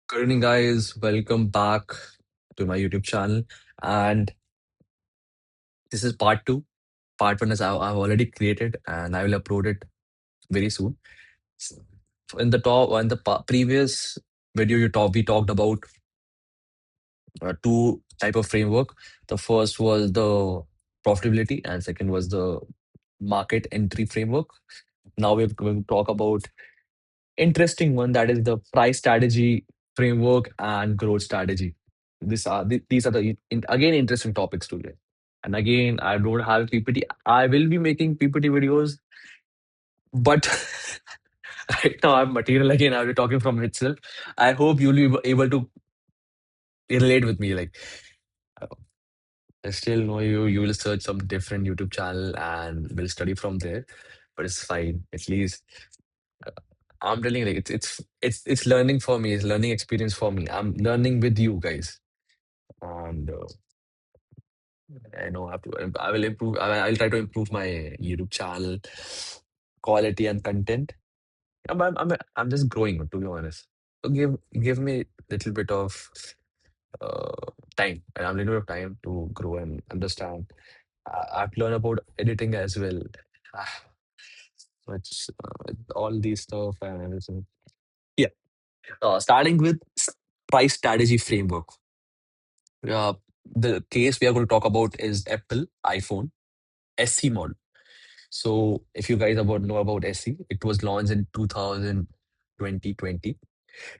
Good evening, guys. Welcome back to my YouTube channel. And this is part two. Part one is I've already created and I will upload it very soon. S- in the previous video, we talked about two type of framework. The first was the profitability, and second was the market entry framework. Now we're going to talk about interesting one, that is the price strategy framework and growth strategy. These are again interesting topics today. And again, I don't have PPT. I will be making PPT videos, but right now I'm material again. I'll be talking from itself. I hope you'll be able to relate with me. Uh, I still know you. You will search some different YouTube channel and will study from there. But it's fine. At least uh, I'm telling you, like, it's learning for me. It's learning experience for me. I'm learning with you guys, and I know I have to. I will improve. I'll try to improve my YouTube channel quality and content. I'm just growing, to be honest. So give me a little bit of time, and I'm a little bit of time to grow and understand. I have to learn about editing as well. Ah, all these stuff and everything. Yeah. Starting with price strategy framework. Uh, the case we are going to talk about is Apple iPhone SE model. So, if you guys know about SE, it was launched in 2020.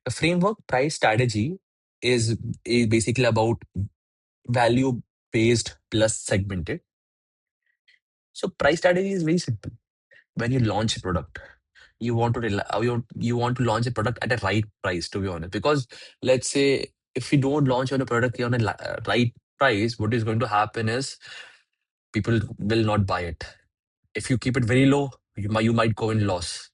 The framework price strategy is basically about value based plus segmented. So, price strategy is very simple. When you launch a product, you want to launch a product at a right price, to be honest. Because let's say if you don't launch on a product on a right price, what is going to happen is people will not buy it. If you keep it very low, you might go in loss.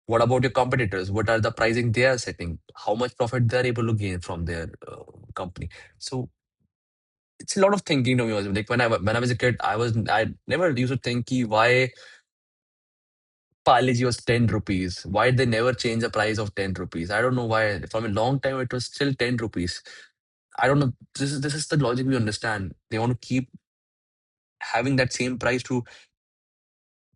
What about your competitors? What are the pricing they are setting? How much profit they are able to gain from their company? So it's a lot of thinking to me. Also. Like when I was a kid, I never used to think why Parleji was 10 rupees. Why they never change the price of 10 rupees? I don't know why. From a long time, it was still 10 rupees. I don't know. This is the logic we understand. They want to keep having that same price to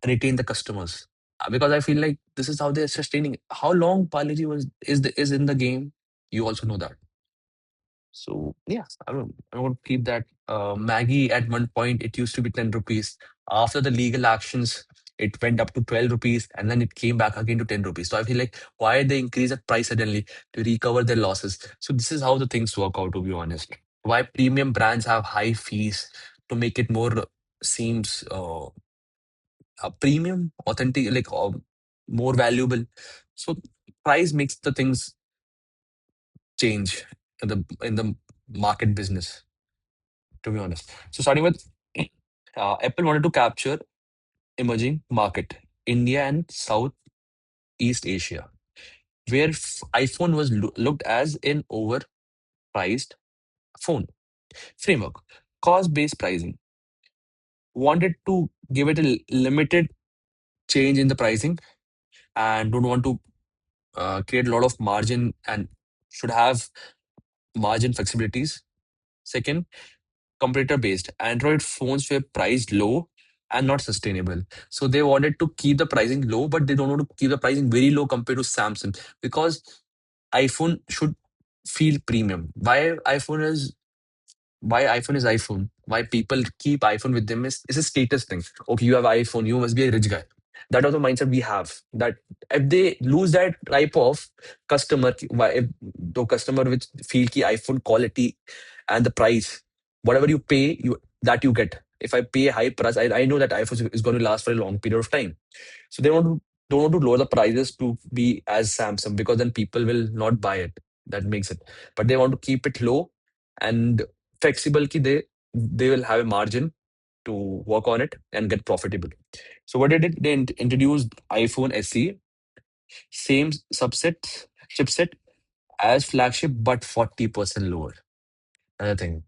retain the customers. Because I feel like this is how they're sustaining. How long Parleji is in the game? You also know that. So yeah, I want to keep that. Maggie at one point it used to be 10 rupees. After the legal actions, it went up to 12 rupees and then it came back again to 10 rupees. So I feel like why they increase the price suddenly to recover their losses. So this is how the things work out, to be honest. Why premium brands have high fees to make it more seems premium, authentic, more valuable. So price makes the things change in the market business, to be honest. So starting with Apple wanted to capture emerging market, India and Southeast Asia, where iPhone was looked as an overpriced phone. Framework, cost-based pricing. Wanted to give it a limited change in the pricing and don't want to create a lot of margin and should have margin flexibilities. Second, competitor based. Android phones were priced low and not sustainable. So they wanted to keep the pricing low, but they don't want to keep the pricing very low compared to Samsung because iPhone should feel premium. Why iPhone is iPhone? Why people keep iPhone with them is a status thing. Okay, you have iPhone, you must be a rich guy. That was the mindset we have. That if they lose that type of customer, why if the customer which feel ki iPhone quality and the price, whatever you pay, you get. If I pay a high price, I know that iPhone is going to last for a long period of time. So they don't want to lower the prices to be as Samsung because then people will not buy it. That makes it. But they want to keep it low and flexible ki they will have a margin to work on it and get profitable. So what they did, they introduced iPhone SE, same subset chipset as flagship, but 40% lower. Another thing.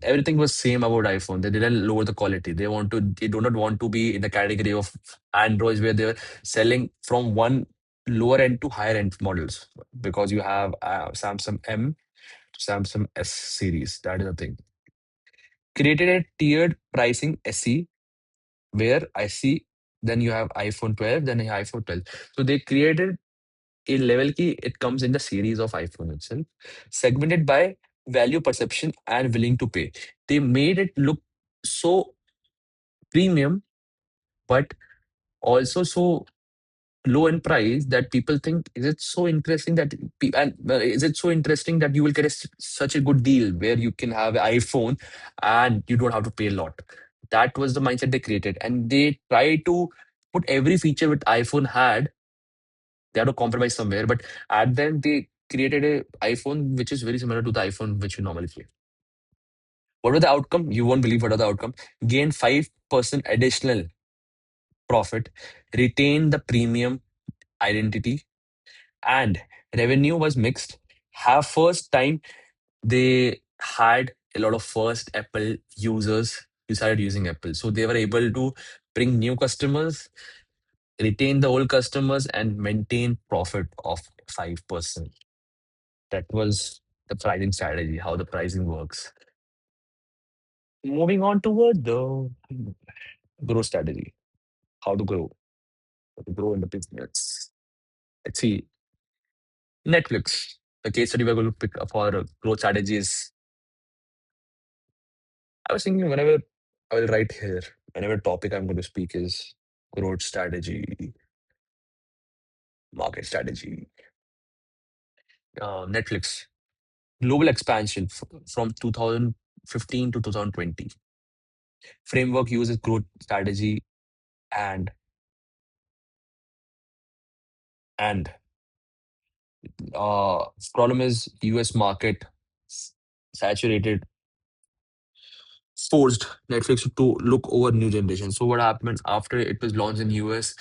Everything was same about iPhone. They didn't lower the quality. They do not want to be in the category of Androids where they're selling from one. lower end to higher end models because you have Samsung M to Samsung S series. That is the thing. Created a tiered pricing SE where I see then you have iPhone 12, then you have iPhone 12. So they created a level key, it comes in the series of iPhone itself, segmented by value perception and willing to pay. They made it look so premium, but also so low in price that people think, is it so interesting that is it so interesting that you will get such a good deal where you can have an iPhone and you don't have to pay a lot. That was the mindset they created, and they try to put every feature which iPhone had. They had to compromise somewhere, but at then they created a iPhone which is very similar to the iPhone which you normally play. What was the outcome? You won't believe what was the outcome. Gained 5% additional profit, retained the premium identity, and revenue was mixed. Have first time they had a lot of first Apple users who started using Apple. So they were able to bring new customers, retain the old customers, and maintain profit of 5%. That was the pricing strategy, how the pricing works. Moving on toward the growth strategy, how to grow in the business. Let's see. Netflix. The case study we're going to pick up for growth strategies. I was thinking whenever I will write here, whenever topic I'm going to speak is growth strategy, market strategy, Netflix, global expansion from 2015 to 2020. Framework uses growth strategy and and uh, problem is US market s- saturated forced Netflix to look over new generation. So what happened after it was launched in US,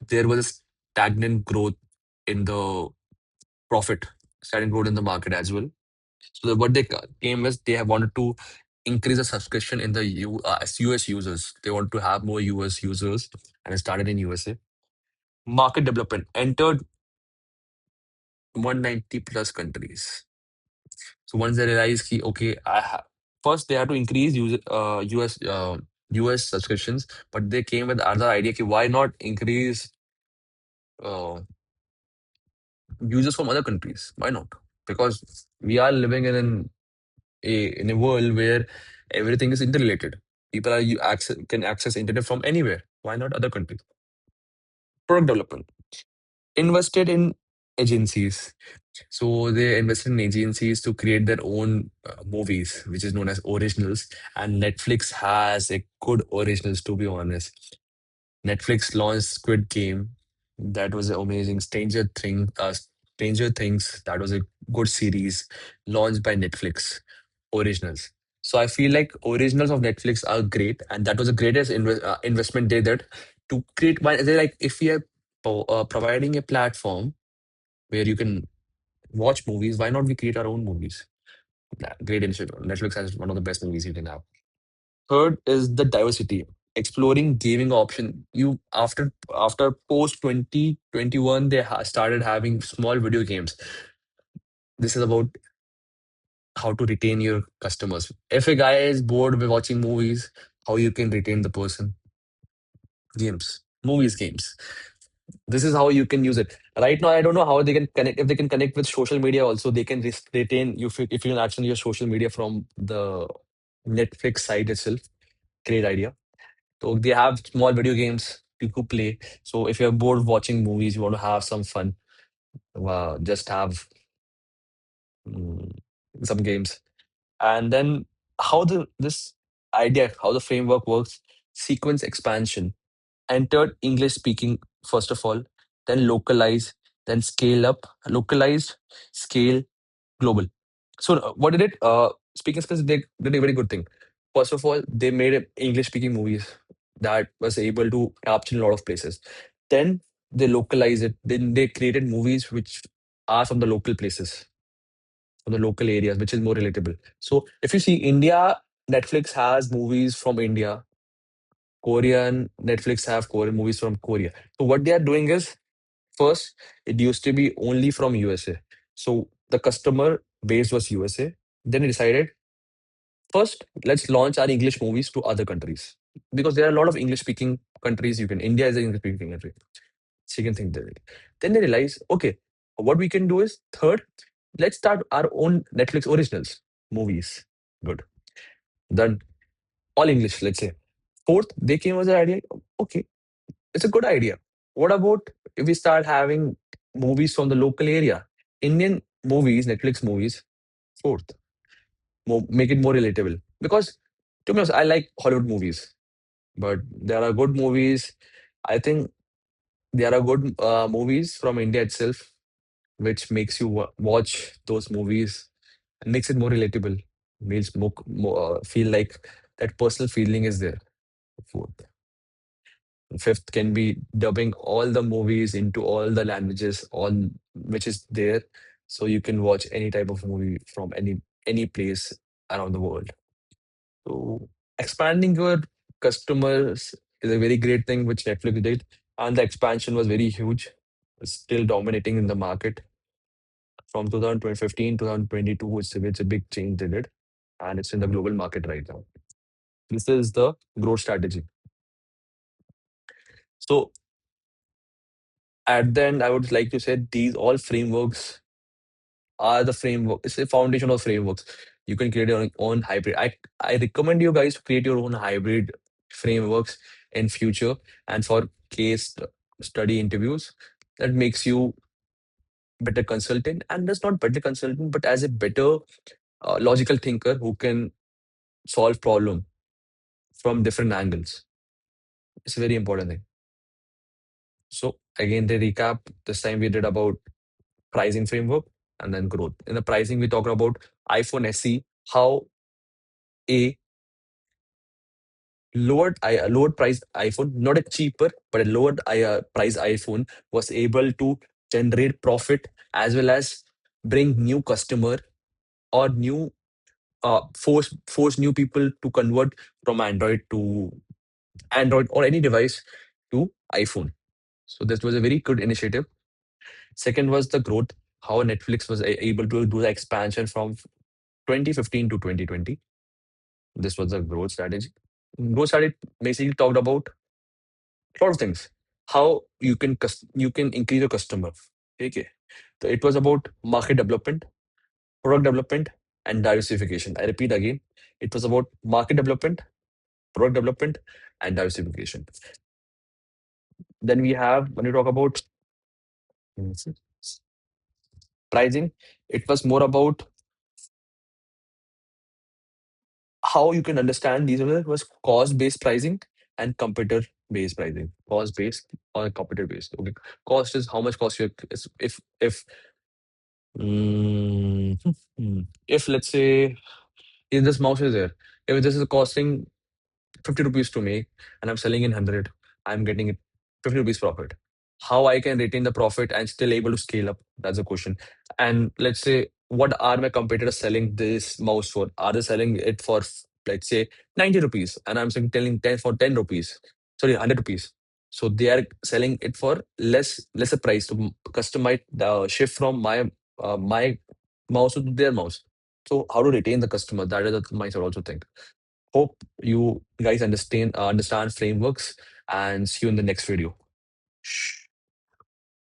there was a stagnant growth in the profit, stagnant growth in the market as well. So what they came is they have wanted to increase the subscription in the US users. They want to have more US users and it started in USA. Market development entered 190 plus countries. So once they realize ki, okay, first they had to increase US subscriptions, but they came with other idea ki why not increase uh, users from other countries? Why not? Because we are living in a world where everything is interrelated. People can access internet from anywhere. Why not other countries? Product development. Invested in agencies. So they invested in agencies to create their own movies, which is known as originals. And Netflix has a good originals, to be honest. Netflix launched Squid Game. That was amazing. Stranger Things. That was a good series launched by Netflix. Originals. So I feel like originals of Netflix are great, and that was the greatest investment they did to create one. They're like if we are providing a platform where you can watch movies, why not we create our own movies? Great initiative. Netflix has one of the best movies you can have. Third is the diversity, exploring gaming option. You after post 2021, they started having small video games. This is about how to retain your customers. If a guy is bored with watching movies, how you can retain the person? Games, movies, games. This is how you can use it. Right now, I don't know how they can connect. If they can connect with social media, also they can retain you. If you can access your social media from the Netflix site itself, great idea. So they have small video games you could play. So if you're bored watching movies, you want to have some fun, just have mm, some games. And then how the this idea, how the framework works, sequence expansion. Entered English speaking first of all, then localize, then scale up, localized, scale, global. So what did it? Speaking skills, they did a very good thing. First of all, they made English speaking movies that was able to capture in a lot of places. Then they localize it. Then they created movies which are from the local places, from the local areas, which is more relatable. So if you see India, Netflix has movies from India. Korean Netflix have Korean movies from Korea. So what they are doing is First, it used to be only from USA. So the customer base was USA. Then we decided, first, let's launch our English movies to other countries. Because there are a lot of English speaking countries. India is an English speaking country. Second thing they did. Then they realized, okay, what we can do is third, let's start our own Netflix originals movies. Good. Then all English, let's say. Fourth, they came with the idea, okay, it's a good idea. What about if we start having movies from the local area? Indian movies, Netflix movies. Fourth, make it more relatable. Because to be honest, I like Hollywood movies, but there are good movies. I think there are good movies from India itself, which makes you watch those movies and makes it more relatable. Makes more feel like that personal feeling is there. Fourth. Fifth can be dubbing all the movies into all the languages, all which is there, so you can watch any type of movie from any place around the world. So expanding your customers is a very great thing which Netflix did, and the expansion was very huge. It's still dominating in the market from 2015 2022. It's a big change they did, and it's in the global market right now. This is the growth strategy. So at the end, I would like to say these all frameworks are the framework. It's the foundation of frameworks. You can create your own hybrid. I recommend you guys to create your own hybrid frameworks in future and for case study interviews. That makes you better consultant, and that's not better consultant, but as a better logical thinker who can solve problem from different angles. It's a very important thing. So again, the recap. This time we did about pricing framework and then growth. In the pricing, we talked about iPhone SE, how a lowered price iPhone, not a cheaper, but a lowered price iPhone was able to generate profit as well as bring new customer or new force new people to convert from Android or any device to iPhone. So this was a very good initiative. Second was the growth, how Netflix was able to do the expansion from 2015 to 2020. This was the growth strategy. Growth strategy basically talked about a lot of things. How you can increase your customer. Okay. So it was about market development, product development, and diversification. I repeat again. It was about market development, product development, and diversification. Then we have when we talk about pricing, it was more about how you can understand these was cost based pricing and competitor based pricing. Cost based or competitor based. Okay, cost is how much cost you if mm, if let's say if this mouse is there, if this is costing 50 rupees to make and I'm selling in 100, I'm getting it 50 rupees profit. How I can retain the profit and still able to scale up? That's the question. And let's say, what are my competitors selling this mouse for? Are they selling it for, let's say, 90 rupees? And I'm saying telling 10 for 10 rupees. Sorry, 100 rupees. So they are selling it for lesser price to customize the shift from my mouse to their mouse. So how to retain the customer? That is the mindset also think. Hope you guys understand frameworks and see you in the next video.